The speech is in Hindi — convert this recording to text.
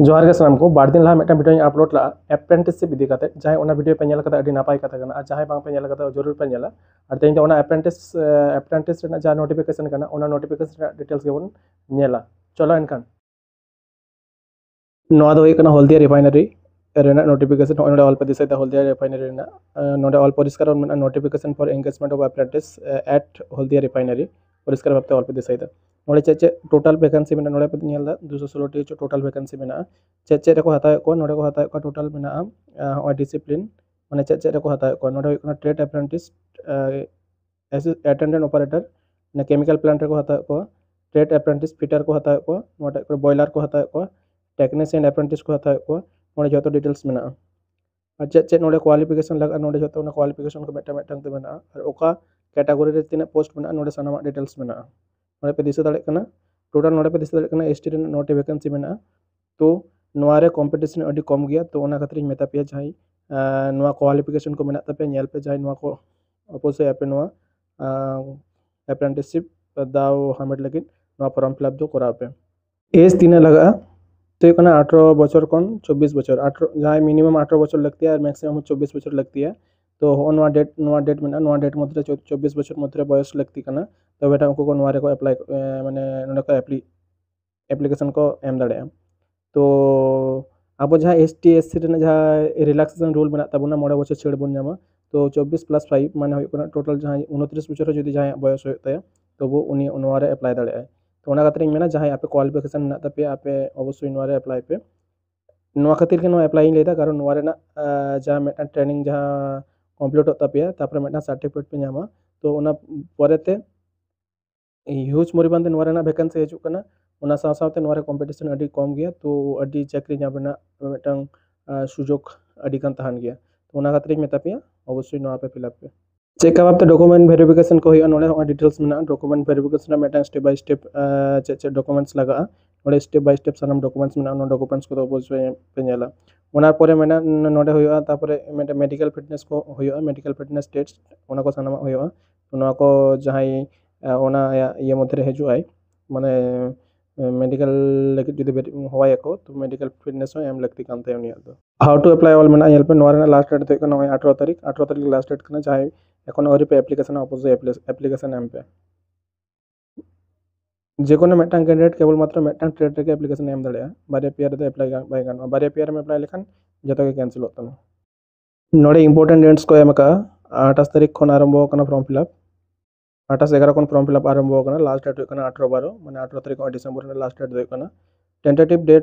जोहार गे सानाम को बार दिन लहा मेटा वीडियो अपलोड ला अप्रेंटिसशिप इदी काते जहां ओना वीडियो पे नेल काते अडी नापाय काते कना और जहां बांग पे नेल काते जरूर पे नेला और तेन ओना अप्रेंटिस रेना जहां नोटिफिकेशन कना ओना नोटिफिकेशन डिटेल्स गेबन नेला चलो एनकान नोआ दो कना हल्दिया रिफाइनरी रेना नोटिफिकेशन नोडे ऑल पे दिसाइता हल्दिया रिफाइनरी रेना नोडे ऑल परिष्कार मेना notification for engagement of apprentice at Haldia refinery परिष्कार भाबते ऑल पे दिसाइता नोडे चे टोटल वैकेंसी में नोडे पे नेलदा 216 टी टोटल वैकेंसी में चे को हताय को नोडे को हताय को टोटल में और डिसिप्लिन माने चे को हताय को नोडे ट्रेड अप्रेंटिस अटेंडेंट ऑपरेटर ने केमिकल प्लांट को हताय को ट्रेड अप्रेंटिस फिटर को हताय को नोडे बॉयलर को हताय को टेक्नीशियन अप्रेंटिस को हताय को नोडे जो डिटेल्स में और चे नोडे क्वालिफिकेशन लगा नोडे जो क्वालिफिकेशन को मेटा ते मेना और ओका कैटेगरी रे तीना पोस्ट में नोडे सानामा डिटेल्स में नोडे पे दिसे दाड़े कना टोटल नोडे पे दिसे दाड़े कना एसटी रे नोटे वैकेंसी में तो नोआरे कॉम्पिटिशन अभी कम गया तो ओना खातिर मेता पे जहां नोआ क्वालिफिकेशन को मेना तपे नेल पे जहां नोआ को अपोसे आपे नोआ अप्रेंटिसशिप दाव हामेट लगिन नोआ फॉर्म फिलअप दो करा पे एज तीना लगा तो 18 बचर कौन 24 बचर 18 जहाँ मिनिमम 18 बचर लगती है और मैक्सिमम 24 बचर लगती है तो नोआ डेट में नोआ डेट मध्य 24 बचर मध्य बयस लगती करना तो बेटा उनको को नोआरे को अप्लाई माने नोडे को एप्लीकेशन को एम दाड़े तो अब जहाँ ST SC जहाँ रिलैक्सेशन रूल में तबना मोड़े बचर छेड़ बन जामा तो 24+5 माने टोटल जहाँ 29 बचर जो जहाँ बयस होता है तो वो उन्हीं नोआरे अप्लाई दाड़े तो ओना खातिर मेना जहाँ आपे क्वालिफिकेशन में तपे आपे अवश्य नोआरे अप्लाई पे नोआ खातिर के नोआ अप्लाई लेदा कारण नोआरे ना जहाँ मेटा ट्रेनिंग जहाँ कंप्लीट होता पे तापर मेटा सर्टिफिकेट पे नामा तो ओना परेते ह्यूज मरिबान नोआरे ना वैकेंसी हजू कना ओना साथ नोआरे कॉम्पिटिशन अडी कम गया तो अडी चाकरी नाम रेना मेटांग सुजोग अडी कान तहान गया तो ओना खातिर मेता पे अवश्य नोआ पे फिलअप पे चेक आप डॉक्यूमेंट वेरिफिकेशन को नोड़े डिटेल्स में डॉक्यूमेंट वेरिफिकेशन में स्टेप बाय स्टेप चे डॉक्यूमेंट्स लगा नोड़े स्टेप बाय स्टेप सानाम डॉक्यूमेंट्स में डॉक्यूमेंट्स को अवश्य पे नेला ओना परे में नोड़े होया तापरे मेडिकल फिटनेस को होया मेडिकल फिटनेस टेस्ट ओना को सानाम होया तो नोआ को जहां ओना ये मध्य हजू आय माने मेडिकल लगे जो हवाई को तो मेडिकल फिटनेस एम लगती कान ते उनिया हाउ टू अप्लाई ऑल में ये पे नोआ लास्ट डेट तो 18 तारीख लास्ट डेट करना जहां এখন ওরি पे एप्लीकेशन अपोज एप्लीकेशन एम पे जेकोनो मेटांग कैंडिडेट केवल मात्र मेटांग ट्रेड रे एप्लीकेशन एम दाड़े बारे पेयर दे अप्लाई बाय गान बारे पेयर में अप्लाई लेखन जतो के कैंसिल होता नोड़े इंपोर्टेंट डेट्स को एमका 28 तारीख खन आरंभ होकना फॉर्म फिलअप 28/11 खन फॉर्म फिलअप आरंभ होकना लास्ट डेट होकना 18/12 माने 18 तारीख डिसेंबर में लास्ट डेट होकना टेंटेटिव डेट